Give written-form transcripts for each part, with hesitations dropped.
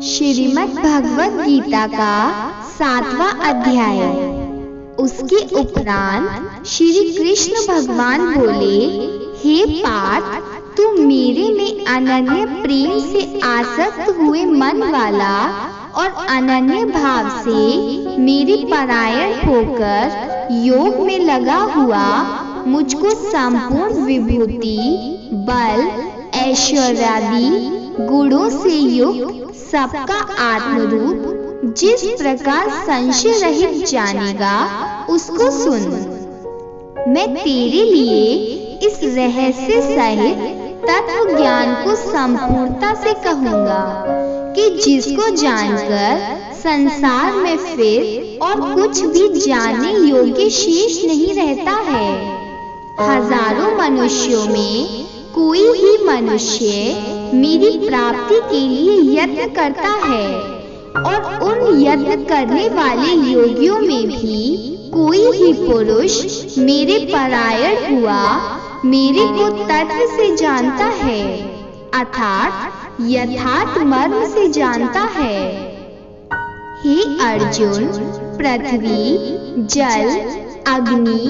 श्रीमद् भगवद गीता का 7वां अध्याय। उसके उपरांत श्री कृष्ण भगवान बोले, हे पार्थ, तू मेरे में अनन्य प्रेम से आसक्त हुए मन वाला और अनन्य भाव से मेरे परायण होकर योग में लगा हुआ मुझको संपूर्ण विभूति, बल, ऐश्वर्यादि गुणों से युक्त सबका आत्मरूप जिस प्रकार संशय रहित जानेगा, उसको सुन। मैं तेरे लिए इस रहस्य सहित तत्व ज्ञान को संपूर्णता से कहूँगा कि जिसको जानकर संसार में फिर और कुछ भी जानने योग्य शेष नहीं रहता है। हजारों मनुष्यों में कोई ही मनुष्य मेरी प्राप्ति के लिए यत्न करता है, और उन यत्न करने वाले योगियों में भी कोई ही पुरुष मेरे परायण हुआ मेरे को तत्व से जानता है, अर्थात यथार्थ मर्म से जानता है। हे अर्जुन, पृथ्वी, जल, अग्नि,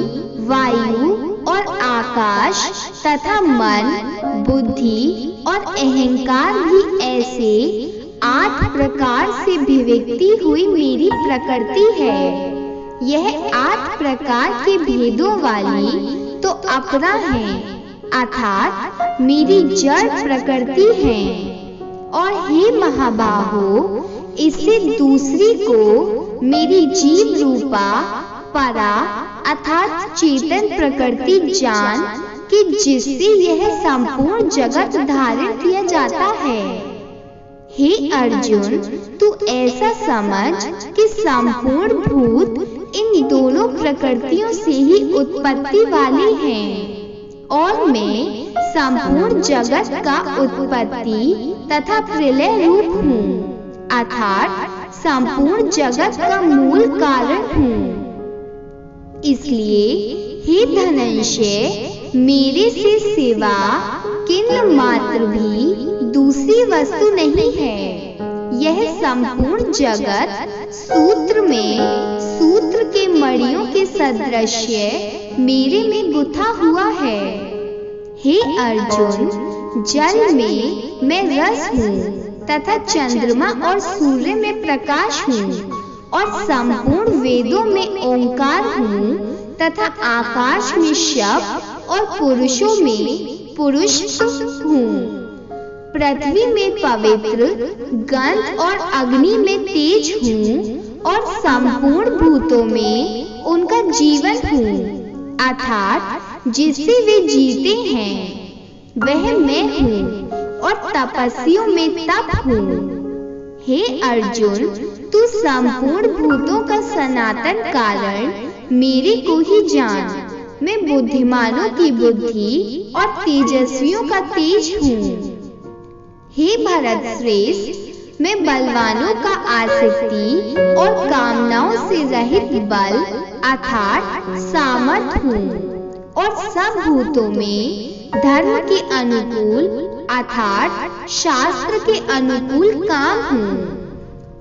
वायु और आकाश तथा मन, बुद्धि और अहंकार भी ऐसे 8 प्रकार से अभिव्यक्ति हुई मेरी प्रकृति है। यह 8 प्रकार के भेदों वाली तो अपरा है, अर्थात मेरी जड़ प्रकृति है। और हे महाबाहो, इससे दूसरी को मेरी जीव रूपा परा अर्थात चेतन प्रकृति जान कि जिससे यह संपूर्ण जगत धारण किया जाता है। हे अर्जुन, तू ऐसा समझ कि संपूर्ण भूत इन दोनों प्रकृतियों से ही उत्पत्ति वाले हैं, और मैं संपूर्ण जगत का उत्पत्ति तथा प्रलय रूप हूँ, अर्थात संपूर्ण जगत का मूल कारण हूँ। इसलिए हे धनंजय, मेरे से सिवा किंतु मात्र भी दूसरी वस्तु नहीं है। यह संपूर्ण जगत सूत्र में सूत्र के मणियों के सदृश्य मेरे में गुथा हुआ है। हे अर्जुन, जल में मैं रस हूँ तथा चंद्रमा और सूर्य में प्रकाश हूँ, और संपूर्ण वेदों में ओंकार हूँ तथा आकाश में शब्द और पुरुषों में पुरुष हूँ। पृथ्वी में पवित्र, गंध और अग्नि में तेज हूँ, और संपूर्ण भूतों में उनका जीवन हूँ, अर्थात जिससे वे जीते हैं वह मैं हूँ, और तपस्वियों में तप हूँ। हे अर्जुन, तू संपूर्ण भूतों का सनातन कारण मेरे को ही जान। मैं बुद्धिमानों की बुद्धि और तेजस्वियों का तेज हूँ। हे भरत श्रेष्ठ, मैं बलवानों का आसक्ति और कामनाओं से रहित बल अर्थात सामर्थ हूँ, और सब भूतों में धर्म के अनुकूल अर्थात शास्त्र के अनुकूल काम हूँ।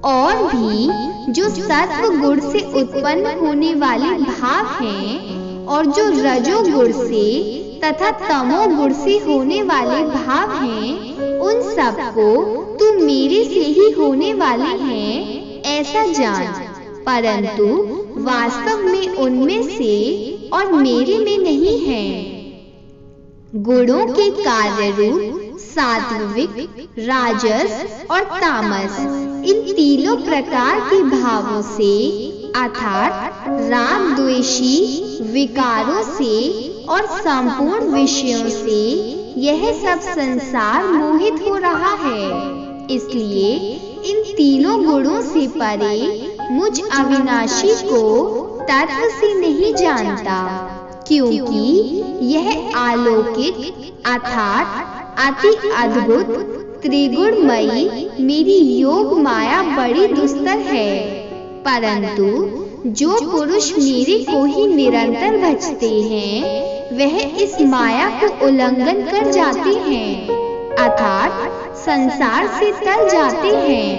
और भी जो सत्व गुण से उत्पन्न होने वाले भाव हैं, और जो रजो गुण से तथा तमो गुण से होने वाले भाव हैं, उन सबको तू मेरे से ही होने वाले हैं ऐसा जान, परंतु वास्तव में उनमें से और मेरे में नहीं है। गुणों के कार्य रूप सात्विक, राजस और तामस, इन तीनों प्रकार के भावों से अर्थात राग द्वेषी विकारों से और संपूर्ण विषयों से यह सब संसार मोहित हो रहा है। इसलिए इन तीनों गुणों से परे मुझ अविनाशी को तत्व से नहीं जानता, क्योंकि यह अलौकिक अर्थात अति अद्भुत त्रिगुणमयी मेरी योग माया बड़ी दुस्तर है। परंतु जो पुरुष मेरे को ही निरंतर भजते हैं, वह इस माया को उल्लंघन कर जाते हैं, अर्थात संसार से तर जाते हैं।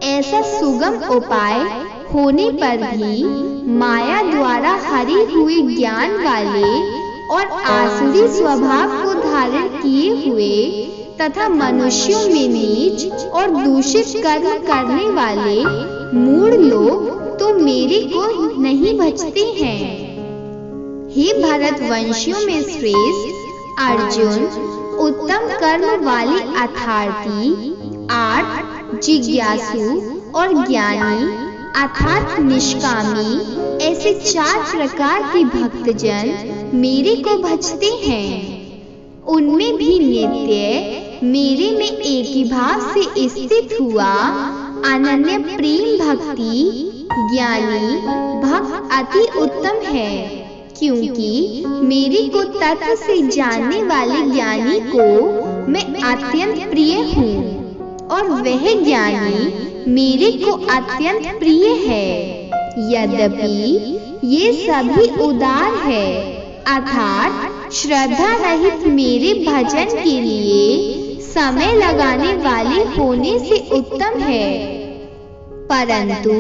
ऐसा सुगम उपाय होने पर भी माया द्वारा हरे हुए ज्ञान वाले और आसुरी स्वभाव को धारण किए हुए तथा मनुष्यों में नीच और दूषित कर्म करने वाले मूढ़ लोग तो मेरे को नहीं भजते हैं। हे भरतवंशियों में श्रेष्ठ अर्जुन, उत्तम कर्म वाले अर्थार्थी, आर्त, जिज्ञासु और ज्ञानी अर्थात निष्कामी, ऐसे 4 प्रकार के भक्तजन मेरे को भजते हैं। उनमें भी नित्य मेरे में एक ही भाव से स्थित हुआ अनन्य प्रेम भक्ति ज्ञानी भक्त अति उत्तम है, क्योंकि मेरे को तत्व से जानने वाले ज्ञानी को मैं अत्यंत प्रिय हूँ और वह ज्ञानी मेरे को अत्यंत प्रिय है। यद्यपि ये सभी उदार है अर्थात श्रद्धा रहित मेरे भजन के लिए समय लगाने वाले होने से उत्तम है, परंतु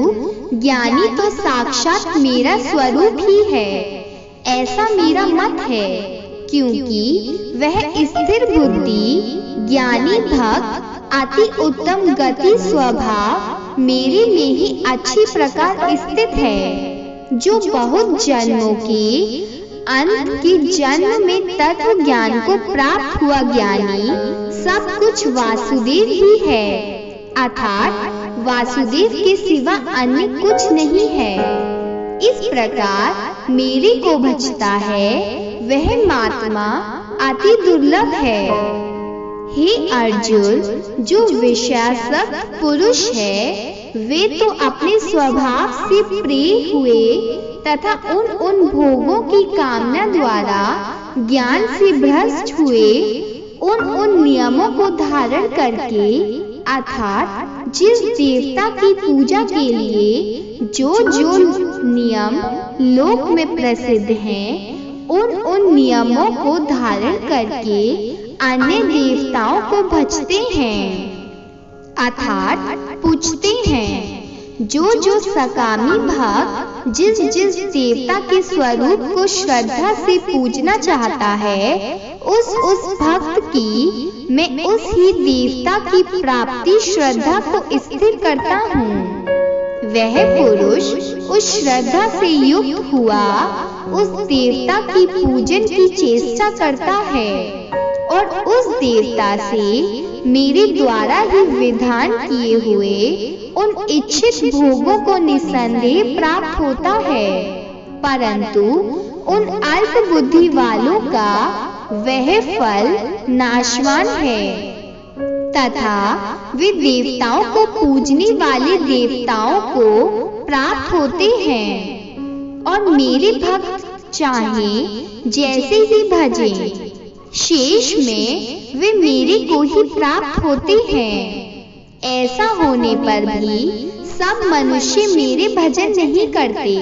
ज्ञानी तो साक्षात मेरा स्वरूप ही है, ऐसा मेरा मत है, क्योंकि वह स्थिर बुद्धि ज्ञानी भक्त अति उत्तम गति स्वभाव मेरे में ही अच्छी प्रकार स्थित है, जो बहुत जन्मों के अंत के जन्म में तत्व ज्ञान को प्राप्त हुआ ज्ञानी सब कुछ वासुदेव ही है, अर्थात वासुदेव के सिवा अन्य कुछ नहीं है। इस प्रकार मेरे को भजता है वह महात्मा अति दुर्लभ है। हे अर्जुन, जो विषयासक्त पुरुष है वे तो अपने स्वभाव से प्रिय हुए तथा उन भोगों की कामना द्वारा ज्ञान से भ्रष्ट हुए उन नियमों को धारण करके अर्थात जिस देवता की पूजा के लिए जो नियम लोक में प्रसिद्ध हैं उन नियमों को धारण करके अन्य देवताओं को भजते हैं अर्थात पूजते हैं। जो सकामी भक्त जिस देवता के स्वरूप को श्रद्धा से पूजना चाहता है उस भक्त की मैं उस ही देवता की प्राप्ति श्रद्धा को स्थिर करता हूँ। वह पुरुष उस श्रद्धा से युक्त हुआ उस देवता की पूजन की चेष्टा करता है और उस देवता से मेरे द्वारा ही विधान किए हुए उन इच्छित भोगों को निसंदेह प्राप्त होता है, परंतु उन अल्प बुद्धि वालों का वह फल नाशवान है तथा वे देवताओं को पूजने वाले देवताओं को प्राप्त होते हैं और मेरे भक्त चाहे जैसे ही भजें शेष में वे मेरे को ही प्राप्त होते हैं। ऐसा होने पर भी सब मनुष्य मेरे भजन नहीं करते।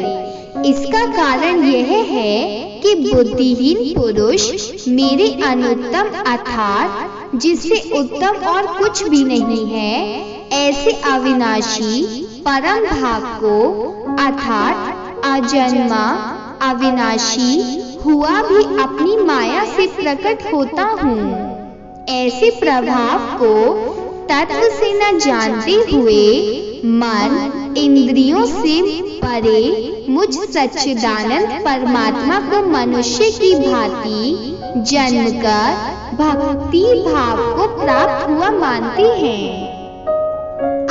इसका कारण यह है कि बुद्धिहीन पुरुष मेरे अनुत्तम अर्थात जिससे उत्तम और कुछ भी नहीं है ऐसे अविनाशी परम भाग को अर्थात अजन्मा अविनाशी हुआ भी अपनी माया से प्रकट होता हूँ। ऐसे प्रभाव को तत्व से न जानते हुए मन इंद्रियों से परे मुझ सच्चिदानंद परमात्मा को मनुष्य की भांति जन्मकर भक्ति भाव को प्राप्त हुआ मानते हैं।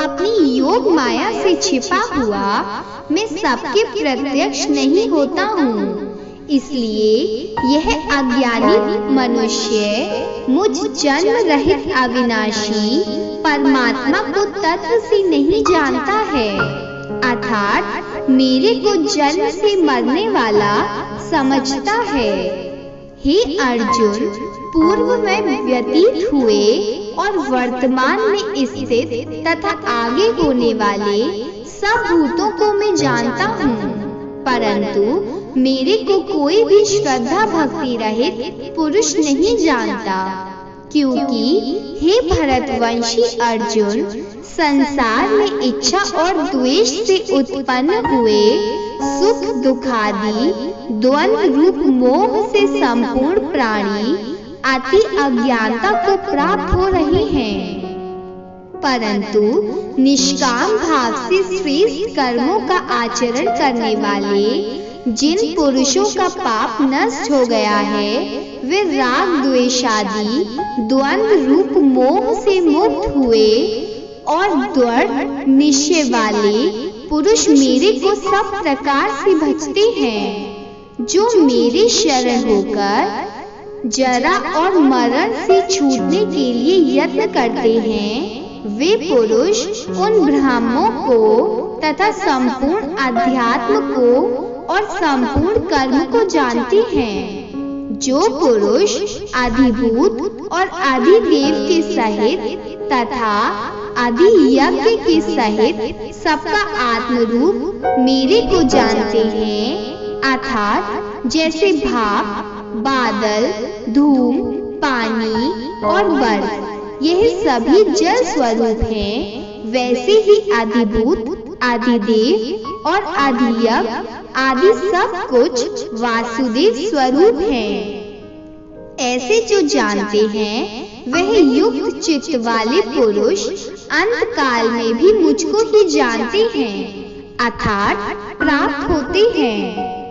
अपनी योग माया से छिपा हुआ मैं सबके प्रत्यक्ष नहीं होता हूँ, इसलिए यह अज्ञानी मनुष्य मुझ जन्म रहित अविनाशी परमात्मा को तत्व से नहीं जानता है अर्थात मेरे को जन्म से मरने वाला समझता है। हे अर्जुन, पूर्व में व्यतीत हुए और वर्तमान में स्थित तथा आगे होने वाले सब भूतों को मैं जानता हूँ, परंतु मेरे को कोई भी श्रद्धा भक्ति रहित पुरुष नहीं जानता, क्योंकि हे भरतवंशी अर्जुन, संसार में इच्छा और द्वेष से उत्पन्न हुए सुख दुखादि द्वंद्व रूप मोह से संपूर्ण प्राणी अति अज्ञानता को प्राप्त हो रहे हैं। परंतु निष्काम भाव से श्रेष्ठ कर्मों का आचरण करने वाले जिन पुरुषों का पाप नष्ट हो गया है, वे राग द्वेषादि द्वंद्व रूप मोह से मुक्त हुए और दृढ़ निश्चय वाले पुरुष मेरे को सब प्रकार से भजते हैं। जो मेरे शरण होकर जरा और मरण से छूटने के लिए यत्न करते हैं, वे पुरुष उन ब्रह्मों को तथा संपूर्ण अध्यात्म को और संपूर्ण कर्म को जानते हैं। जो पुरुष आदिभूत और आदिदेव के सहित तथा आदि यज्ञ के सहित सबका आत्म रूप मेरे को जानते हैं, अर्थात जैसे भाप, बादल, धूम, पानी और बर्फ यह सभी जल स्वरूप हैं, वैसे ही आदिभूत, आदिदेव और आदियज्ञ आदि सब कुछ वासुदेव स्वरूप हैं। ऐसे जो जानते हैं, वह युक्त चित्त वाले पुरुष अंत काल में भी मुझको ही जानते हैं, अर्थात प्राप्त होते हैं।